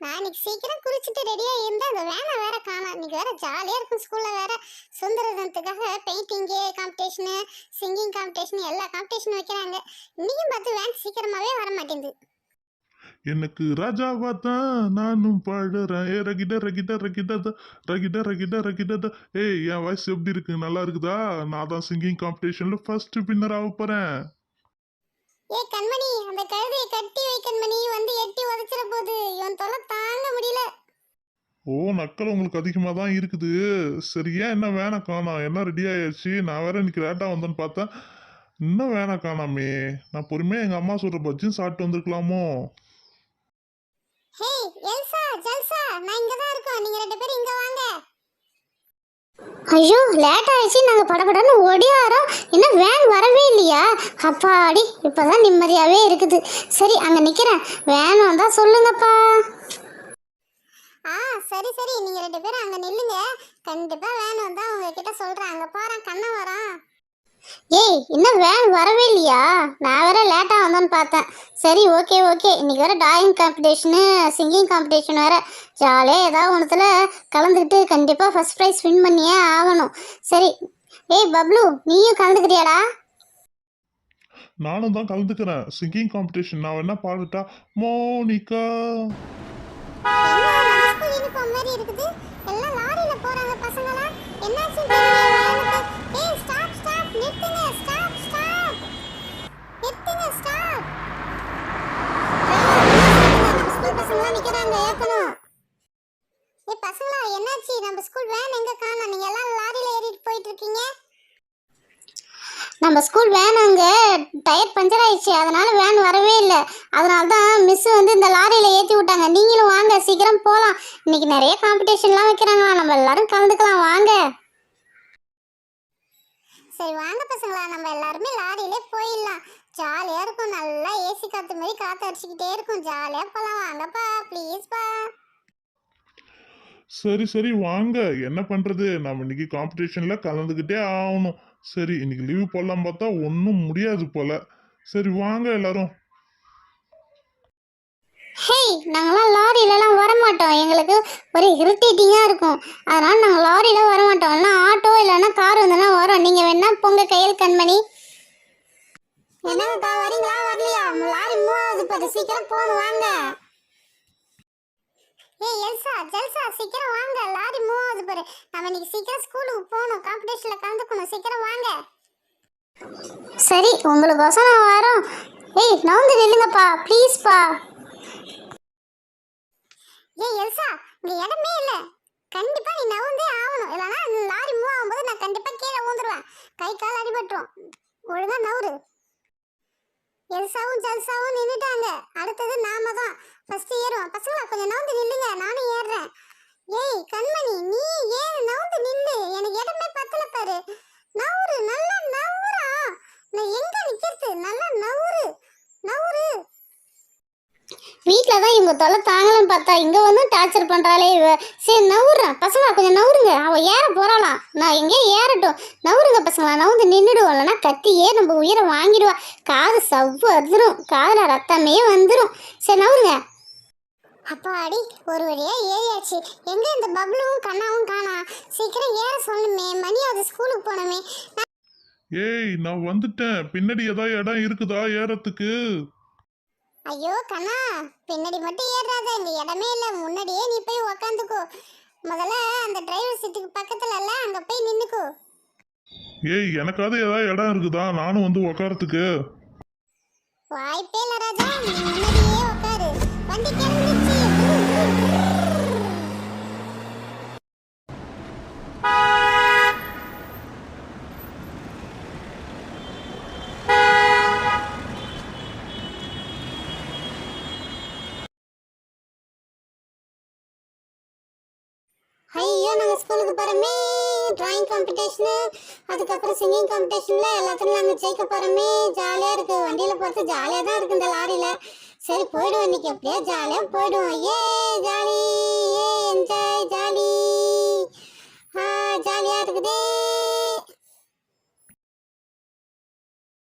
நான் இன்னைக்கு சீக்கிரம் குளிச்சுட்டு ரெடியா இருந்தா அந்த வேனை வேற காணோம். இன்னைக்கு வேற ஜாலியா இருக்கும். ஸ்கூல்ல வேற சுதந்திர தினத்துக்காக பெயிண்டிங்கு காம்படிஷனு, சிங்கிங் காம்படிஷன் எல்லா காம்படிஷனும் வைக்கிறாங்க. இன்னைக்கும் பார்த்து வேன் சீக்கிரமாவே வர மாட்டேங்குது. எனக்கு ராஜாவா தான் நானும் பாடுறேன். ஏ ரகிட ரகிட ரகிடதா ரகிட ரகிட ரகிடதா. ஏய், என் வாய்ஸ் எப்படி இருக்கு? நல்லா இருக்குதா? நான் தான் சிங்கிங் காம்படிஷன்ல ஃபர்ஸ்ட் வின்னர் ஆக போறேன். ஏ கண்மணி, அந்த கழுதையை கட்டி வை கண்மணி, வந்து எட்டி உதைச்சிட போகுது. இவன் தொலை தாங்க முடியல. ஓ, நக்கல் உங்களுக்கு அதிகமாக தான் இருக்குது. சரி, ஏன் என்ன வேணா காணோம்? என்ன ரெடி ஆயிடுச்சு? நான் வேற இன்னைக்கு லேட்டாக வந்தேன்னு பார்த்தேன். இன்னும் வேணா காணாமே. நான் பொறுமையாக எங்கள் அம்மா சொல்கிற பஜ்ஜியும் சாப்பிட்டு வந்திருக்கலாமோ? ஹே எல்சா, ஜல்சா, நான் இங்க தான் இருக்கோம். நீங்க ரெண்டு பேரும் இங்க வாங்க. ஐயோ, லேட் ஆயிடுச்சு. நாங்க படபடன்னு ஓடியாரோம். இன்னும் வேன் வரவே இல்லையா? அப்பாடி, இப்பதான் நிம்மதியாவே இருக்குது. சரி, அங்க நிக்கிறேன். வேன் வந்தா சொல்லுங்கப்பா. சரி சரி, நீங்க ரெண்டு பேரும் அங்க நில்லுங்க. கண்டிப்பா வேன் வந்தா உங்ககிட்ட சொல்றேன். அங்க போறேன், கண்ணன் வரான். ஏய், இன்னும் வேன் வரவே இல்லையா? நான் வேற லேட்டா வந்தோன்னு பார்த்தேன். சரி, ஓகே ஓகே. இன்னைக்கு வேற டாயிங் காம்படிஷனு, சிங்கிங் காம்படிஷன் வேற. ஜாலியாக ஏதாவது ஒன்றுத்துல கலந்துக்கிட்டு கண்டிப்பாக ஃபர்ஸ்ட் ப்ரைஸ் வின் பண்ணியே ஆகணும். சரி, ஏய் பப்ளு, நீயும் கலந்துக்கிறியாடா? நானும் தான் கலந்துக்கிறேன் சிங்கிங் காம்படிஷன். நான் வேணா பாடட்டா? மோனிகா யூனிஃபார்ம் மாதிரி இருக்குது. எல்லாம் லாரியில போறாங்க பசங்களா. என்னாச்சு? ஏய் ஸ்டாப் ஸ்டாப், நிறுத்துங்க. ஸ்டாப் ஸ்டாப், நிறுத்துங்க. ஸ்டாப். ஸ்கூல் பசங்களா நிக்கறாங்க, ஏக்கணும். ஏய் பசங்களா, என்னாச்சு? நம்ம ஸ்கூல் வேன் எங்க காணோம்? நீங்க எல்லாம் லாரியில ஏறிட்டு போயிட்டு இருக்கீங்க. நம்ம ஸ்கூல் வேன் அங்கே டயர் பஞ்சர் ஆயிடுச்சு. அதனால வேன் வரவே இல்லை. அதனால தான் மிஸ் வந்து இந்த லாரியில் ஏற்றி விட்டாங்க. நீங்களும் வாங்க, சீக்கிரம் போகலாம். இன்னைக்கு நிறைய காம்படிஷன்லாம் வைக்கிறாங்களா, நம்ம எல்லாரும் கலந்துக்கலாம். வாங்க. சரி வாங்க பசங்களா, நம்ம எல்லாருமே லாரியிலே போயிடலாம். ஜாலியாக இருக்கும். நல்லா ஏசி காற்று மாதிரி காற்று அடிச்சுக்கிட்டே இருக்கும். ஜாலியாக போகலாம். வாங்கப்பா, ப்ளீஸ்ப்பா. சரி சரி வாங்க. என்ன பண்றது, நம்ம இன்னைக்கு காம்படிஷன்ல கலந்துக்கிட்டே ஆகணும். சரி, இன்னைக்கு லீவு போடலாம் பார்த்தா ஒன்றும் முடியாது போல. சரி வாங்க எல்லாரும். ஹேய், நாங்களாம் லாரியிலலாம் வரமாட்டோம். எங்களுக்கு ஒரு இரிட்டேட்டிங்காக இருக்கும். அதனால நாங்கள் லாரியில் வரமாட்டோம். இல்லைனா ஆட்டோ இல்லைன்னா கார் வந்தெல்லாம் வரோம். நீங்கள் வேணா பொங்க கையல் கண்மணி. என்னங்கக்கா, வரீங்களா? வரலையா? லாரி மூவாவது பாரு, சீக்கிரம் போகணும். வாங்க. ஏய் எல்சா, ஜல்சா, சீக்கிரம் வாங்க. லாரி மூவாவது பாரு. நம்ம இன்னைக்கு சீக்கிரம் ஸ்கூலுக்கு போகணும். காம்படிஷன்ல கலந்துக்கணும். சீக்கிரம் வாங்க. சரி, உங்களுக்கோசம் நான் வரோம். ஏய் நவுந்து நில்லுங்கப்பா, ப்ளீஸ்ப்பா. ஏய் எல்சா, இங்க இடமே இல்லை. கண்டிப்பா நீ நவுந்தே ஆகணும். இல்லைன்னா லாரி மூவ் ஆகும்போது நான் கண்டிப்பா கீழே ஊந்துருவேன். கை கால் அடிபட்டுரும். ஒழுங்கா நவுரு. எல்சாவும் ஜல்சாவும் நின்றுட்டாங்க. அடுத்தது நாம தான் ஃபர்ஸ்ட் ஏறுவோம். பசங்களா கொஞ்சம் நவுந்து நில்லுங்க, நானும் ஏறுறேன். ஏய் கண்மணி, நீ ஏன் நவுந்து நில்லு? எனக்கு இடமே பத்தல பாரு. நவுரு, நல்லா நவுரா. நான் எங்க நிக்கிறது? நல்லா நவுரு நவுரு. வீட்டில் தான் இவங்க தொலை தாங்கலன்னு பார்த்தா இங்கே வந்து டார்ச்சர் பண்ணுறாளே இவ. சரி நவுறேன். பசங்களா கொஞ்சம் நவுருங்க. அவள் ஏற போகிறாளாம். நான் எங்கேயும் ஏறட்டும். நவுருங்க பசங்களா, நவுந்து நின்றுடுவோம். இல்லைன்னா கத்தியே நம்ம உயிரை வாங்கிடுவா. காது சவ்வு வந்துடும், காதில் ரத்தமே வந்துடும். சரி நவுருங்க. அப்பாடி, ஒரு வழியா ஏறியாச்சு. எங்க இந்த பப்ளுவும் கண்ணாவும் காணா? சீக்கிரம் ஏற சொல்லுமே, மணி அது ஸ்கூலுக்கு போனமே. ஏய், நான் வந்துட்டேன். பின்னாடி ஏதாவது இடம் இருக்குதா ஏறத்துக்கு? ஐயோ கண்ணா, பின்னாடி மட்டும் ஏறாத. இந்த இடமே இல்லை. முன்னாடியே நீ போய் உக்காந்துக்கோ. முதல்ல அந்த டிரைவர் சீட்டுக்கு பக்கத்துல இல்ல, அங்க போய் நின்னுக்கோ. ஏய், எனக்காவது ஏதாவது இடம் இருக்குதா நானும் வந்து உக்காரத்துக்கு? வாய்ப்பே இல்ல ராஜா, நீ முன்னாடியே உக்காரு. வண்டி கிளம்பிடுச்சு. ஐயோ, நாங்கள் ஸ்கூலுக்கு போகிறோமே. ட்ராயிங் காம்படிஷனு, அதுக்கப்புறம் சிங்கிங் காம்படிஷனில் எல்லாத்துலையும் நாங்கள் ஜெயிக்க போகிறோமே. ஜாலியாக இருக்குது. வண்டியில் பார்த்து ஜாலியாக தான் இருக்குது இந்த லாரியில். சரி போயிடுவோம், இன்னைக்கு எப்படியா ஜாலியாக போயிடுவோம். ஏ ஜாலி, ஏ என்ஜாய், ஜாலி. ஜாலியாக இருக்குதே.